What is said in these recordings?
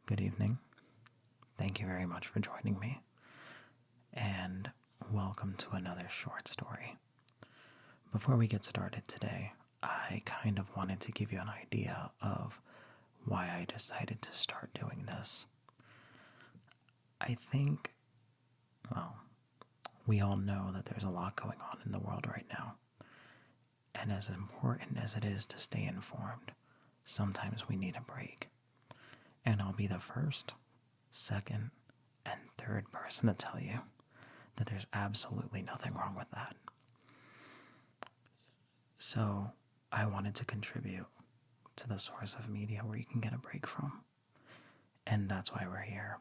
good evening. Thank you very much for joining me, and welcome to another short story. Before we get started today, I kind of wanted to give you an idea of why I decided to start doing this. I think, we all know that there's a lot going on in the world right now, and as important as it is to stay informed, sometimes we need a break. And I'll be the first, second, and third person to tell you that there's absolutely nothing wrong with that. So I wanted to contribute to the source of media where you can get a break from. And that's why we're here.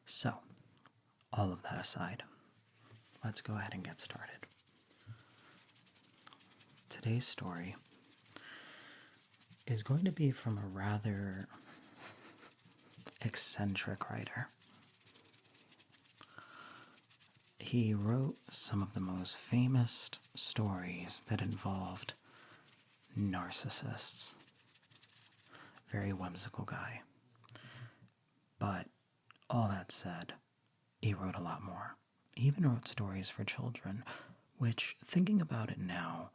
So, all of that aside, let's go ahead and get started. Today's story is going to be from a rather eccentric writer. He wrote some of the most famous stories that involved narcissists. Very whimsical guy. But all that said, he wrote a lot more. He even wrote stories for children, which, thinking about it now,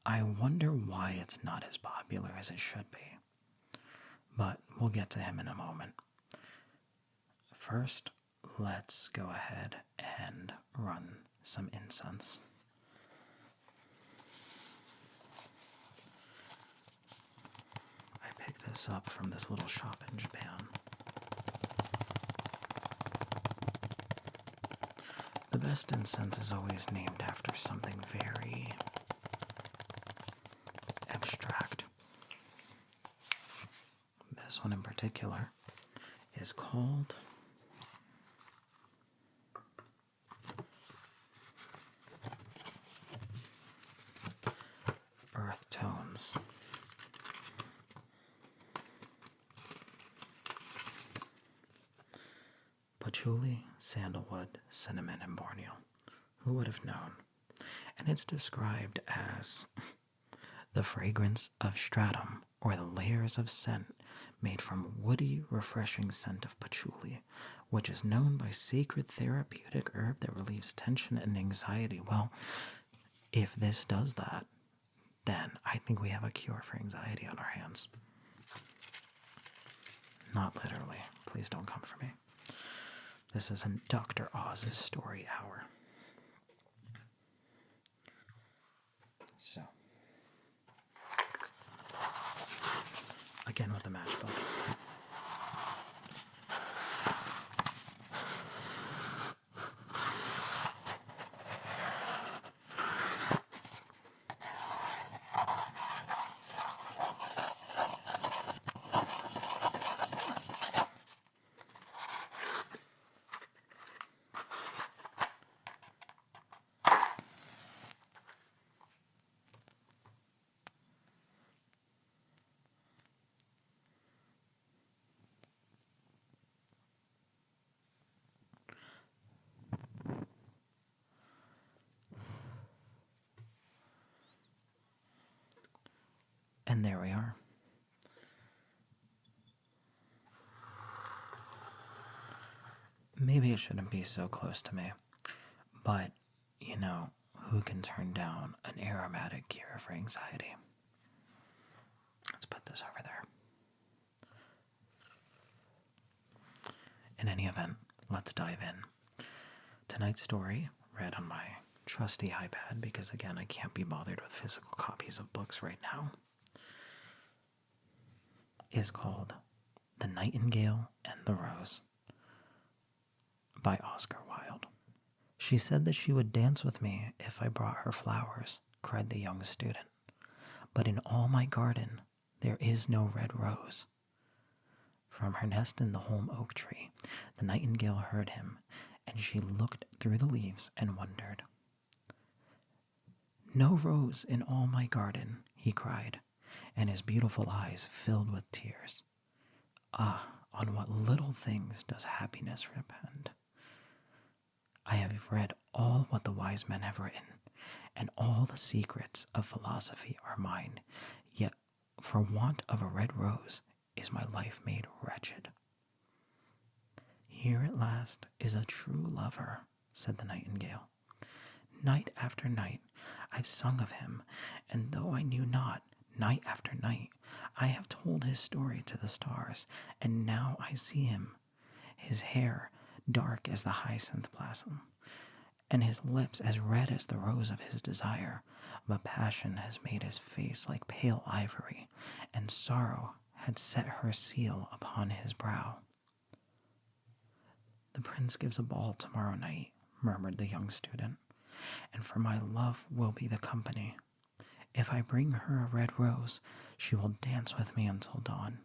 I wonder why it's not as popular as it should be. But we'll get to him in a moment. First, let's go ahead and run some incense. I picked this up from this little shop in Japan. The best incense is always named after something very abstract. This one in particular is called Earth Tones. Patchouli, sandalwood, cinnamon, and Borneo. Who would have known? And it's described as the fragrance of stratum, or the layers of scent made from woody, refreshing scent of patchouli, which is known by sacred therapeutic herb that relieves tension and anxiety. Well, if this does that, then I think we have a cure for anxiety on our hands. Not literally. Please don't come for me. This isn't Dr. Oz's story hour. So, again with the matchbooks. And there we are. Maybe it shouldn't be so close to me, but, who can turn down an aromatic cure for anxiety? Let's put this over there. In any event, let's dive in. Tonight's story, read on my trusty iPad, because again, I can't be bothered with physical copies of books right now, is called The Nightingale and the Rose by Oscar Wilde. She said that she would dance with me if I brought her flowers, cried the young student. But in all my garden, there is no red rose. From her nest in the holm oak tree, the nightingale heard him, and she looked through the leaves and wondered. No rose in all my garden, he cried, and his beautiful eyes filled with tears. Ah, on what little things does happiness depend. I have read all what the wise men have written, and all the secrets of philosophy are mine, yet for want of a red rose, is my life made wretched. Here at last is a true lover, said the nightingale. Night after night I've sung of him, and though I knew not, night after night I have told his story to the stars, and now I see him, his hair dark as the hyacinth blossom, and his lips as red as the rose of his desire, but passion has made his face like pale ivory, and sorrow had set her seal upon his brow. The prince gives a ball tomorrow night, murmured the young student, and for my love will be the company. If I bring her a red rose, she will dance with me until dawn.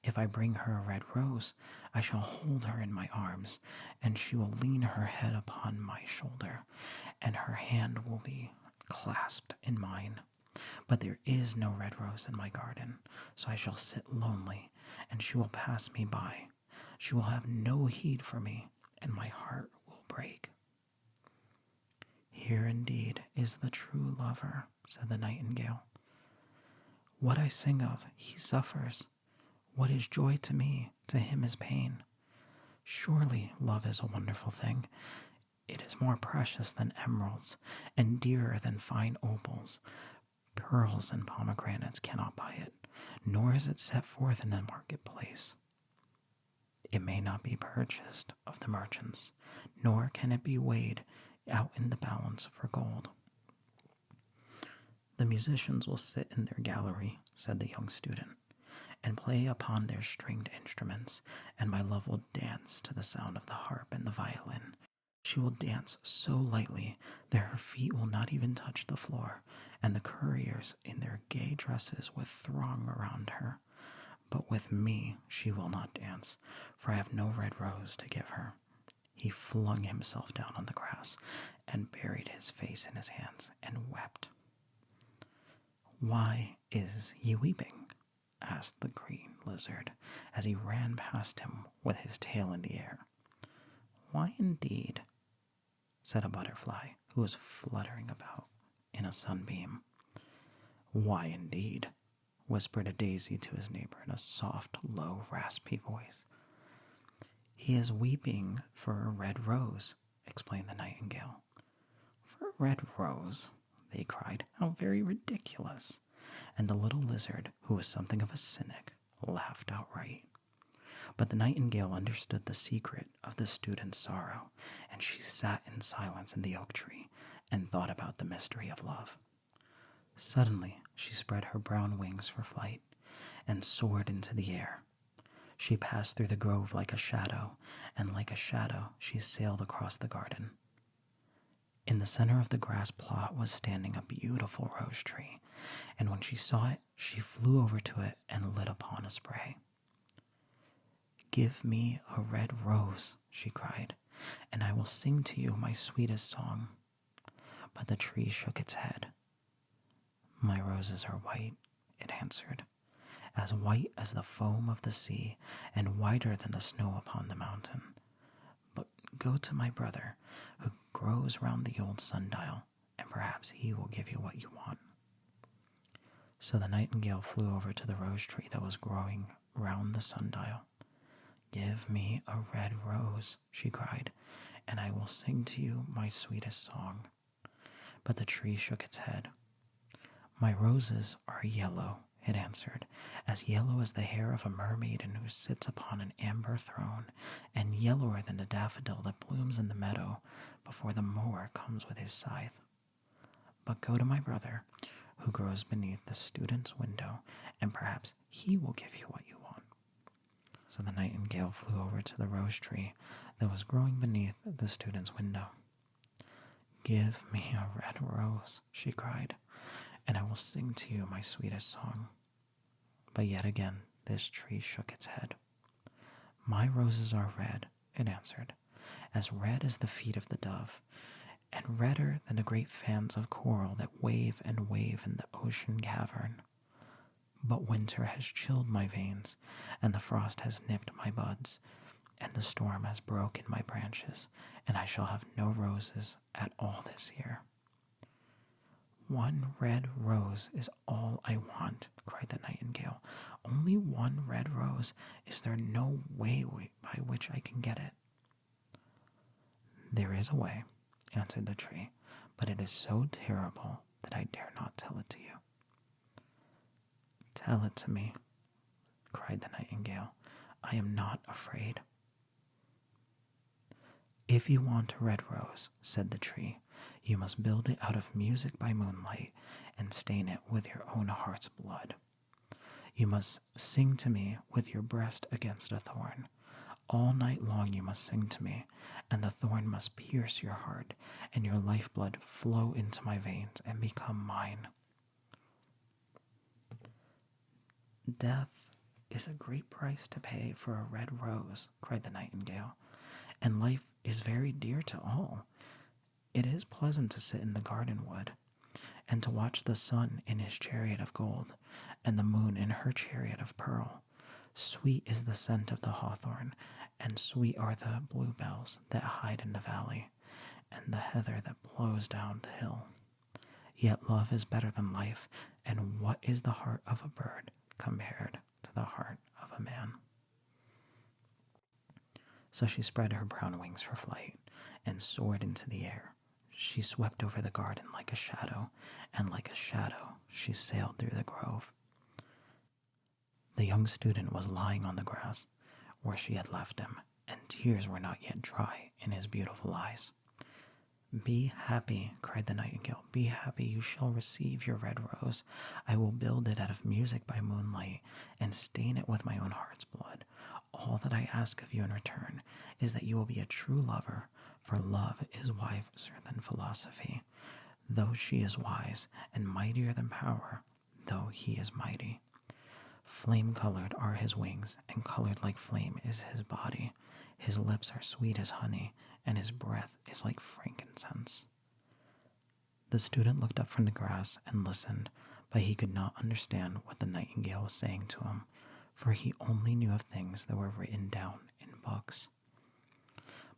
If I bring her a red rose, I shall hold her in my arms, and she will lean her head upon my shoulder, and her hand will be clasped in mine. But there is no red rose in my garden, so I shall sit lonely, and she will pass me by. She will have no heed for me, and my heart will break. Here indeed is the true lover, said the nightingale. What I sing of, he suffers. What is joy to me, to him is pain. Surely love is a wonderful thing. It is more precious than emeralds, and dearer than fine opals. Pearls and pomegranates cannot buy it, nor is it set forth in the marketplace. It may not be purchased of the merchants, nor can it be weighed out in the balance for gold. The musicians will sit in their gallery, said the young student, and play upon their stringed instruments, and my love will dance to the sound of the harp and the violin. She will dance so lightly that her feet will not even touch the floor, and the couriers in their gay dresses will throng around her. But with me she will not dance, for I have no red rose to give her. He flung himself down on the grass and buried his face in his hands and wept. Why is he weeping? Asked the green lizard as he ran past him with his tail in the air. Why indeed? Said a butterfly who was fluttering about in a sunbeam. Why indeed? Whispered a daisy to his neighbor in a soft, low, raspy voice. He is weeping for a red rose, explained the nightingale. For a red rose, they cried. How very ridiculous. And the little lizard, who was something of a cynic, laughed outright. But the nightingale understood the secret of the student's sorrow, and she sat in silence in the oak tree and thought about the mystery of love. Suddenly she spread her brown wings for flight and soared into the air. She passed through the grove like a shadow, and like a shadow she sailed across the garden. In the center of the grass plot was standing a beautiful rose tree, and when she saw it, she flew over to it and lit upon a spray. Give me a red rose, she cried, and I will sing to you my sweetest song. But the tree shook its head. My roses are white, it answered, as white as the foam of the sea, and whiter than the snow upon the mountain. But go to my brother, who grows round the old sundial, and perhaps he will give you what you want. So the nightingale flew over to the rose tree that was growing round the sundial. Give me a red rose, she cried, and I will sing to you my sweetest song. But the tree shook its head. My roses are yellow, it answered, as yellow as the hair of a mermaiden who sits upon an amber throne, and yellower than the daffodil that blooms in the meadow before the mower comes with his scythe. But go to my brother, who grows beneath the student's window, and perhaps he will give you what you want. So the nightingale flew over to the rose tree that was growing beneath the student's window. Give me a red rose, she cried, and I will sing to you my sweetest song. But yet again this tree shook its head. My roses are red, it answered, as red as the feet of the dove, and redder than the great fans of coral that wave and wave in the ocean cavern. But winter has chilled my veins, and the frost has nipped my buds, and the storm has broken my branches, and I shall have no roses at all this year. One red rose is all I want, cried the nightingale. only one red rose. Is there no way by which I can get it?" "There is a way," answered the tree, "but it is so terrible that I dare not tell it to you." "Tell it to me," cried the nightingale. "I am not afraid." "If you want a red rose," said the tree, "you must build it out of music by moonlight and stain it with your own heart's blood. You must sing to me with your breast against a thorn. All night long you must sing to me, and the thorn must pierce your heart, and your lifeblood flow into my veins and become mine." "Death is a great price to pay for a red rose," cried the nightingale, "and life is very dear to all. It is pleasant to sit in the garden wood, and to watch the sun in his chariot of gold, and the moon in her chariot of pearl. Sweet is the scent of the hawthorn, and sweet are the bluebells that hide in the valley, and the heather that blows down the hill. Yet love is better than life, and what is the heart of a bird compared to the heart of a man?" So she spread her brown wings for flight, and soared into the air. She swept over the garden like a shadow, and like a shadow she sailed through the grove. The young student was lying on the grass, where she had left him, and tears were not yet dry in his beautiful eyes. "Be happy," cried the nightingale. "Be happy, you shall receive your red rose. I will build it out of music by moonlight, and stain it with my own heart's blood. All that I ask of you in return is that you will be a true lover, for love is wiser than philosophy, though she is wise, and mightier than power, though he is mighty. Flame-colored are his wings, and colored like flame is his body. His lips are sweet as honey, and his breath is like frankincense." The student looked up from the grass and listened, but he could not understand what the nightingale was saying to him, for he only knew of things that were written down in books.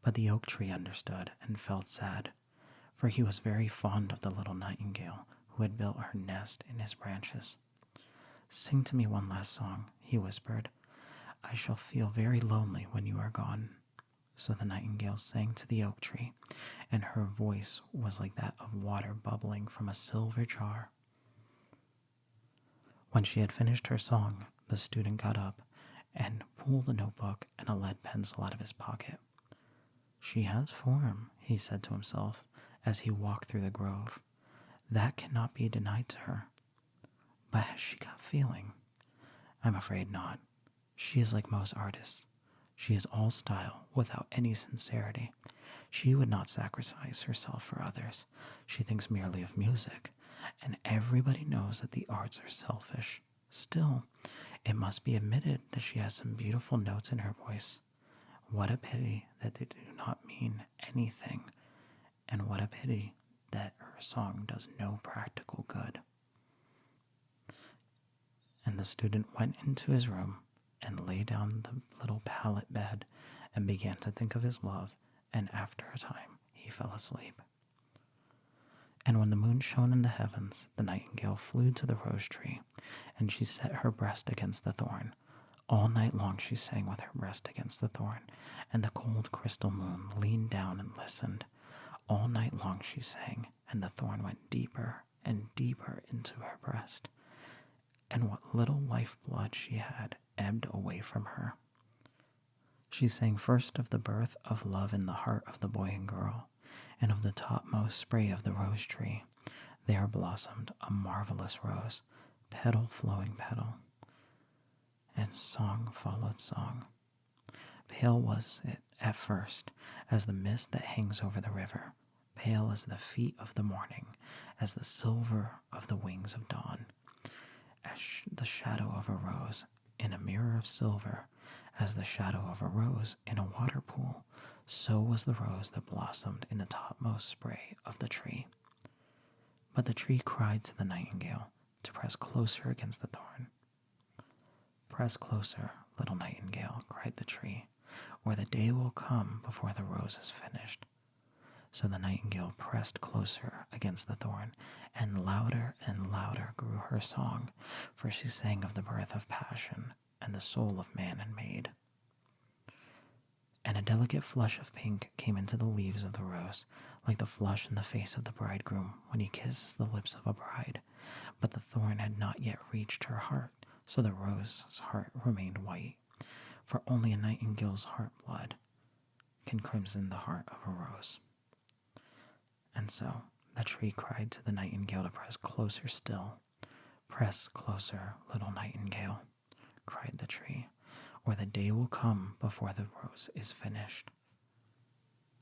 But the oak tree understood and felt sad, for he was very fond of the little nightingale who had built her nest in his branches. "Sing to me one last song," he whispered. "I shall feel very lonely when you are gone." So the nightingale sang to the oak tree, and her voice was like that of water bubbling from a silver jar. When she had finished her song, the student got up and pulled a notebook and a lead pencil out of his pocket. "She has form," he said to himself as he walked through the grove. "That cannot be denied to her. But has she got feeling? I'm afraid not. She is like most artists. She is all style without any sincerity. She would not sacrifice herself for others. She thinks merely of music, and everybody knows that the arts are selfish. Still, it must be admitted that she has some beautiful notes in her voice. What a pity that they do not mean anything, and what a pity that her song does no practical good." And the student went into his room and lay down the little pallet bed and began to think of his love, and after a time he fell asleep. And when the moon shone in the heavens, the nightingale flew to the rose tree, and she set her breast against the thorn. All night long she sang with her breast against the thorn, and the cold crystal moon leaned down and listened. All night long she sang, and the thorn went deeper and deeper into her breast, and what little lifeblood she had ebbed away from her. She sang first of the birth of love in the heart of the boy and girl, and of the topmost spray of the rose tree. There blossomed a marvelous rose, petal flowing petal, and song followed song. Pale was it at first, as the mist that hangs over the river, pale as the feet of the morning, as the silver of the wings of dawn, as the shadow of a rose in a mirror of silver, as the shadow of a rose in a water pool, so was the rose that blossomed in the topmost spray of the tree. But the tree cried to the nightingale to press closer against the thorn. "Press closer, little nightingale," cried the tree, "or the day will come before the rose is finished." So the nightingale pressed closer against the thorn, and louder grew her song, for she sang of the birth of passion and the soul of man and maid. And a delicate flush of pink came into the leaves of the rose, like the flush in the face of the bridegroom when he kisses the lips of a bride. But the thorn had not yet reached her heart, so the rose's heart remained white, for only a nightingale's heart blood can crimson the heart of a rose. And so the tree cried to the nightingale to press closer still. Press closer, little nightingale, cried the tree, or the day will come before the rose is finished.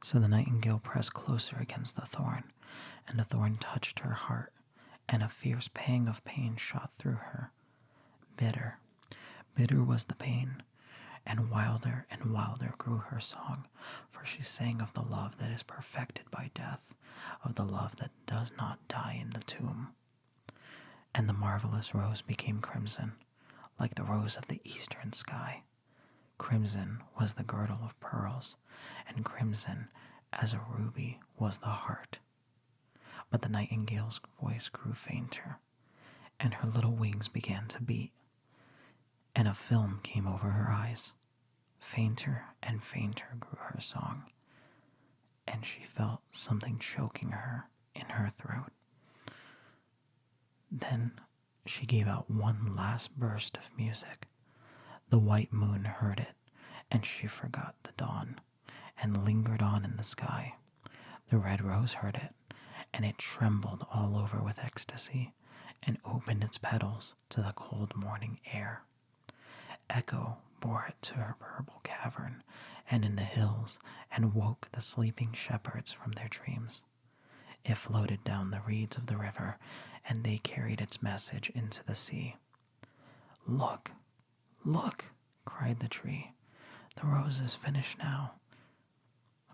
So the nightingale pressed closer against the thorn, and the thorn touched her heart, and a fierce pang of pain shot through her. Bitter, bitter was the pain, and wilder grew her song, for she sang of the love that is perfected by death, of the love that does not die in the tomb. And the marvelous rose became crimson, like the rose of the eastern sky. Crimson was the girdle of pearls, and crimson as a ruby was the heart. But the nightingale's voice grew fainter, and her little wings began to beat, and a film came over her eyes. Fainter and fainter grew her song, and she felt something choking her in her throat. Then she gave out one last burst of music. The white moon heard it, and she forgot the dawn, and lingered on in the sky. The red rose heard it, and it trembled all over with ecstasy, and opened its petals to the cold morning air. Echo bore it to her purple cavern, and in the hills, and woke the sleeping shepherds from their dreams. It floated down the reeds of the river, and they carried its message into the sea. Look, look, cried the tree, the rose is finished now.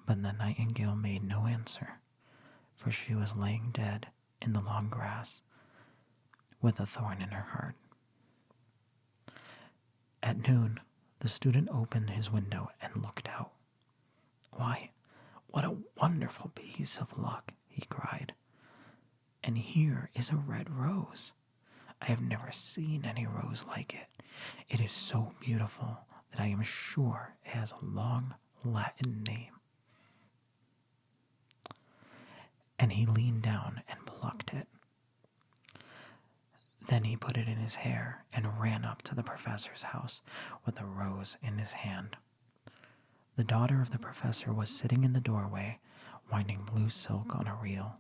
But the nightingale made no answer, for she was laying dead in the long grass, with a thorn in her heart. At noon, the student opened his window and looked out. Why, what a wonderful piece of luck, he cried. And here is a red rose. I have never seen any rose like it. It is so beautiful that I am sure it has a long Latin name. And he leaned down and plucked it. Then he put it in his hair and ran up to the professor's house with a rose in his hand. The daughter of the professor was sitting in the doorway, winding blue silk on a reel,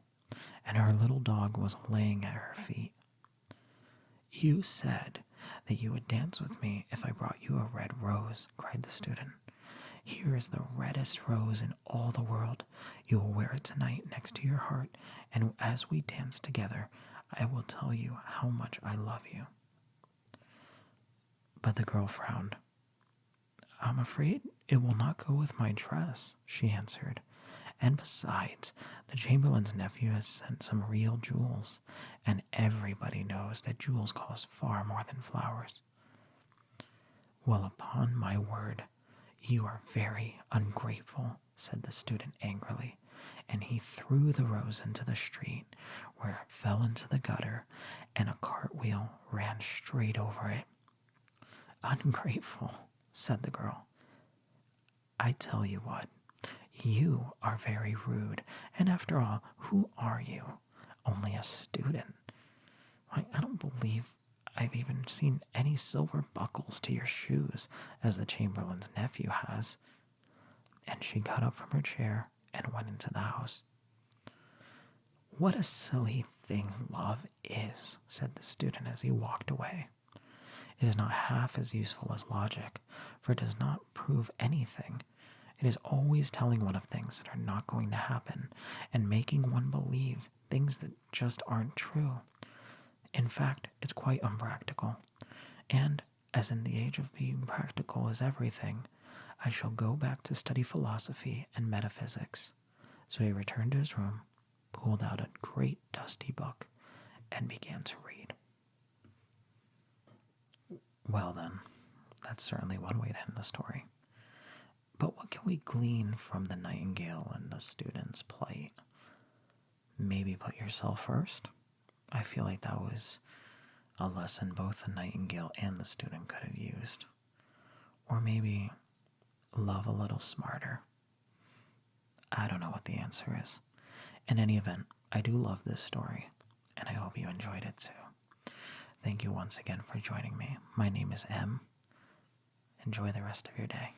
and her little dog was laying at her feet. You said that you would dance with me if I brought you a red rose, cried the student. Here is the reddest rose in all the world. You will wear it tonight next to your heart, and as we dance together, I will tell you how much I love you. But the girl frowned. I'm afraid it will not go with my dress, she answered. And besides, the Chamberlain's nephew has sent some real jewels, and everybody knows that jewels cost far more than flowers. Well, upon my word, you are very ungrateful, said the student angrily, and he threw the rose into the street, where it fell into the gutter, and a cartwheel ran straight over it. Ungrateful, said the girl. I tell you what, you are very rude, and after all, who are you? Only a student. Why, I don't believe I've even seen any silver buckles to your shoes, as the Chamberlain's nephew has. And she got up from her chair and went into the house. What a silly thing love is, said the student as he walked away. It is not half as useful as logic, for it does not prove anything. It is always telling one of things that are not going to happen, and making one believe things that just aren't true. In fact, it's quite unpractical. And, as in the age of being practical is everything, I shall go back to study philosophy and metaphysics. So he returned to his room, pulled out a great dusty book, and began to read. Well then, that's certainly one way to end the story. But what can can we glean from the Nightingale and the student's plight? Maybe put yourself first. I feel like that was a lesson both the Nightingale and the student could have used. Or maybe love a little smarter. I don't know what the answer is. In any event, I do love this story, and I hope you enjoyed it too. Thank you once again for joining me. My name is M. Enjoy the rest of your day.